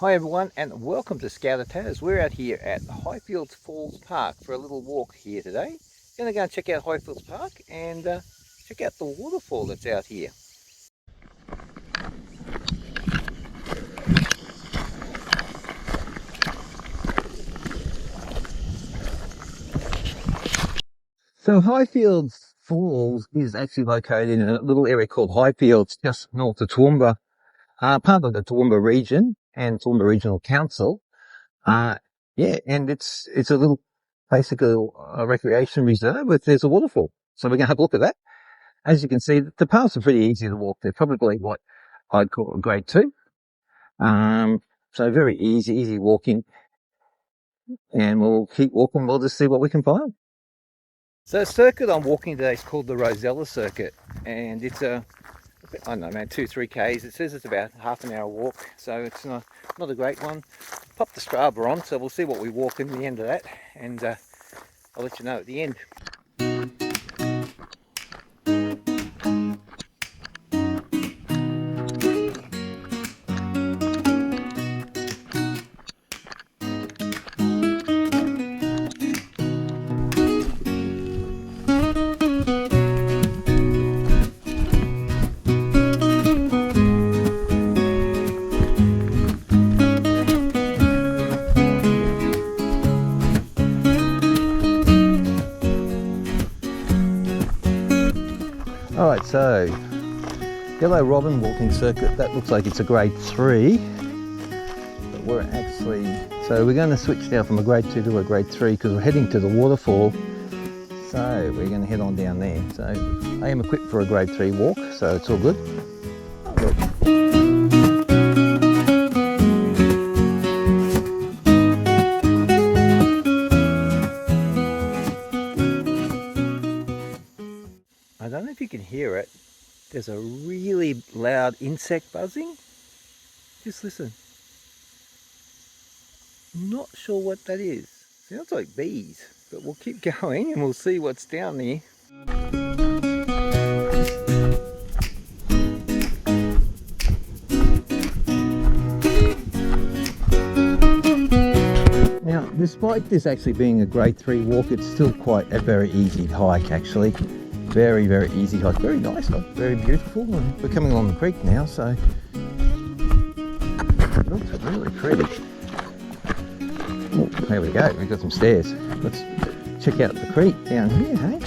Hi everyone and welcome to Scouter Taz. We're out here at Highfields Falls Park for a little walk here today. Gonna go and check out Highfields Park and check out the waterfall that's out here. So Highfields Falls is actually located in a little area called Highfields just north of Toowoomba, part of the Toowoomba region and Toowoomba Regional Council. Yeah, and it's a little, basically a recreation reserve with there's a waterfall. So we're going to have a look at that. As you can see, the paths are pretty easy to walk. They're probably what I'd call a grade 2. So very easy walking. And we'll keep walking. We'll just see what we can find. So the circuit I'm walking today is called the Rosella Circuit. And it's I don't know, man, 2-3 Ks. It says it's about half an hour walk. So it's not a great one. Pop the Strava on, so we'll see what we walk in the end of that. And I'll let you know at the end. Alright, so Yellow Robin walking circuit, that looks like it's a grade 3. But we're actually, so we're going to switch now from a grade 2 to a grade 3 because we're heading to the waterfall. So we're going to head on down there. So I am equipped for a grade 3 walk, so it's all good. Look. I don't know if you can hear it. There's a really loud insect buzzing. Just listen. I'm not sure what that is. Sounds like bees, but we'll keep going and we'll see what's down there. Now, despite this actually being a grade 3 walk, it's still quite a very easy hike actually. Very easy hike, very nice hike, very beautiful. And we're coming along the creek now, so it looks really pretty. Oh, there we go, we've got some stairs. Let's check out the creek down here, hey?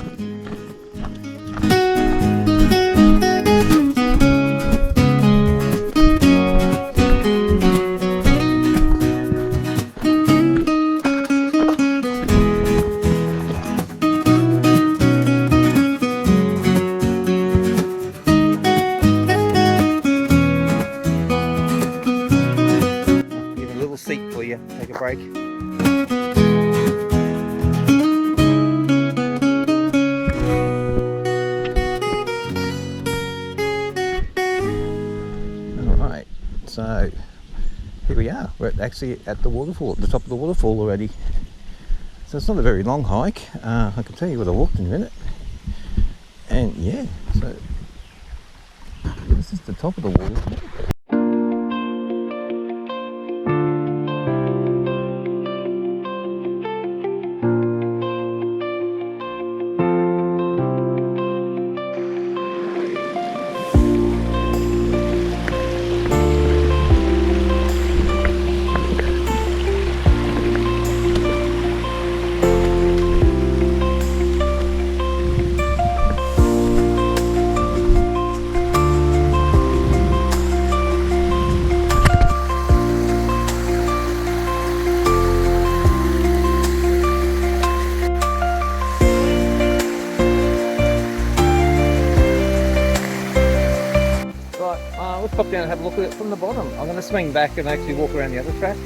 Seat for you, take a break. Alright, so here we are. We're actually at the waterfall, at the top of the waterfall already. So it's not a very long hike. I can tell you what I walked in a minute. And yeah, so this is the top of the waterfall. Let's pop down and have a look at it from the bottom. I'm going to swing back and actually walk around the other track.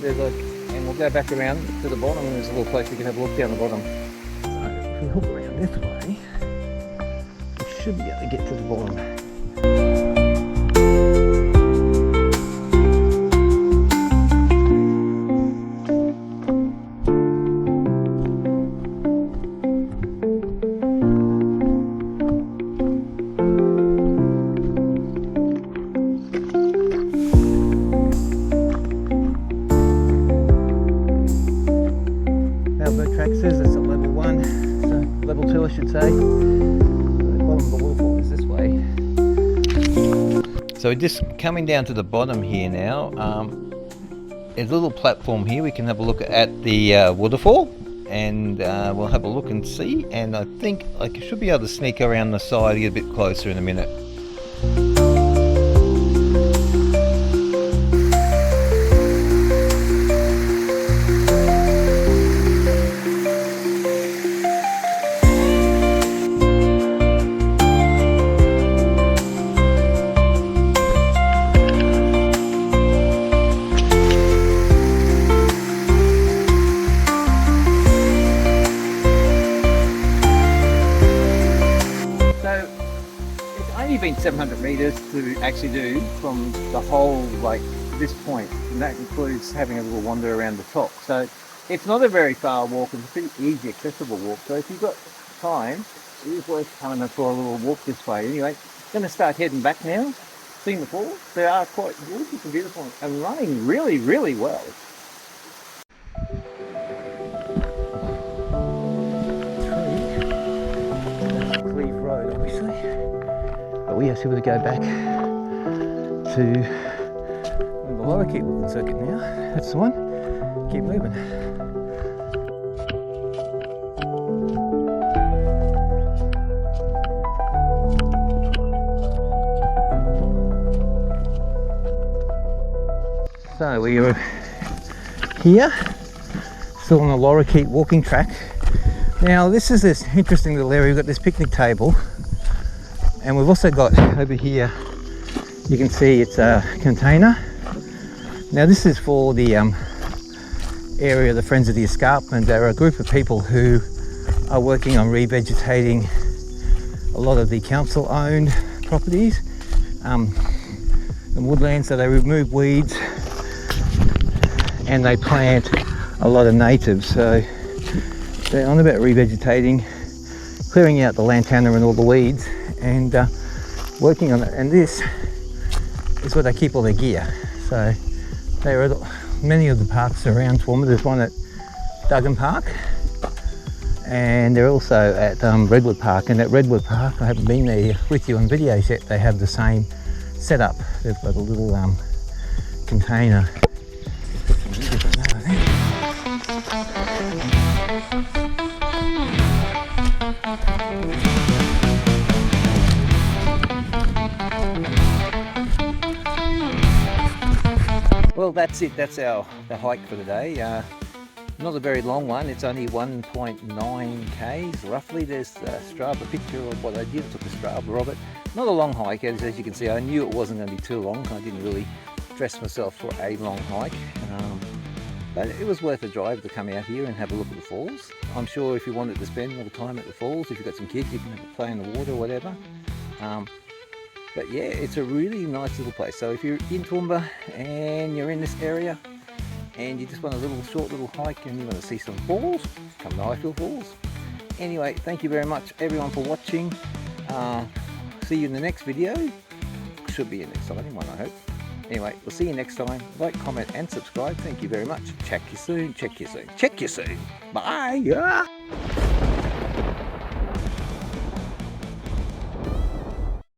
And we'll go back around to the bottom, and there's a little place you can have a look down the bottom. So if we hook around this way, we should be able to get to the bottom. track says it's at level 1, so level 2 I should say. The bottom of the waterfall is this way. So we're just coming down to the bottom here now. There's a little platform here, we can have a look at the waterfall, and we'll have a look and see, and I think I should be able to sneak around the side, get a bit closer in a minute. Been 700 meters to actually do from the whole, like this point, and that includes having a little wander around the top. So it's not a very far walk, it's a pretty easy accessible walk, so if you've got time it is worth coming for a little walk this way. Anyway, going to start heading back now. Seeing the falls, they are quite gorgeous and beautiful and running really well. Cleve Road obviously. But we actually would go back to the lorikeet walking circuit now. That's the one. Keep moving. So we are here, still on the lorikeet walking track. Now this is this interesting little area. We've got this picnic table. And we've also got over here, you can see it's a container. Now this is for the area of the Friends of the Escarpment. They're a group of people who are working on revegetating a lot of the council owned properties, the woodlands, so they remove weeds and they plant a lot of natives. So they're on about revegetating, clearing out the lantana and all the weeds, and working on it. And this is where they keep all their gear. So there are many of the parks around Toowoomba. There's one at Duggan Park, and they're also at Redwood Park. And at Redwood Park, I haven't been there with you on videos yet, they have the same setup. They've got a little container. Well, that's it. That's the hike for today. Not a very long one. It's only 1.9 k's roughly. There's a Strava picture of what I did. I took a Strava of it. Not a long hike, as you can see. I knew it wasn't going to be too long. I didn't really dress myself for a long hike. But it was worth a drive to come out here and have a look at the falls. I'm sure if you wanted to spend more time at the falls, if you've got some kids, you can have a play in the water or whatever. But yeah, it's a really nice little place. So if you're in Toowoomba and you're in this area and you just want a short little hike and you want to see some falls, come to Highfields Falls. Anyway, thank you very much everyone for watching. See you in the next video. Should be an exciting one, I hope. Anyway, we'll see you next time. Like, comment and subscribe. Thank you very much. Check you soon. Check you soon. Check you soon. Bye.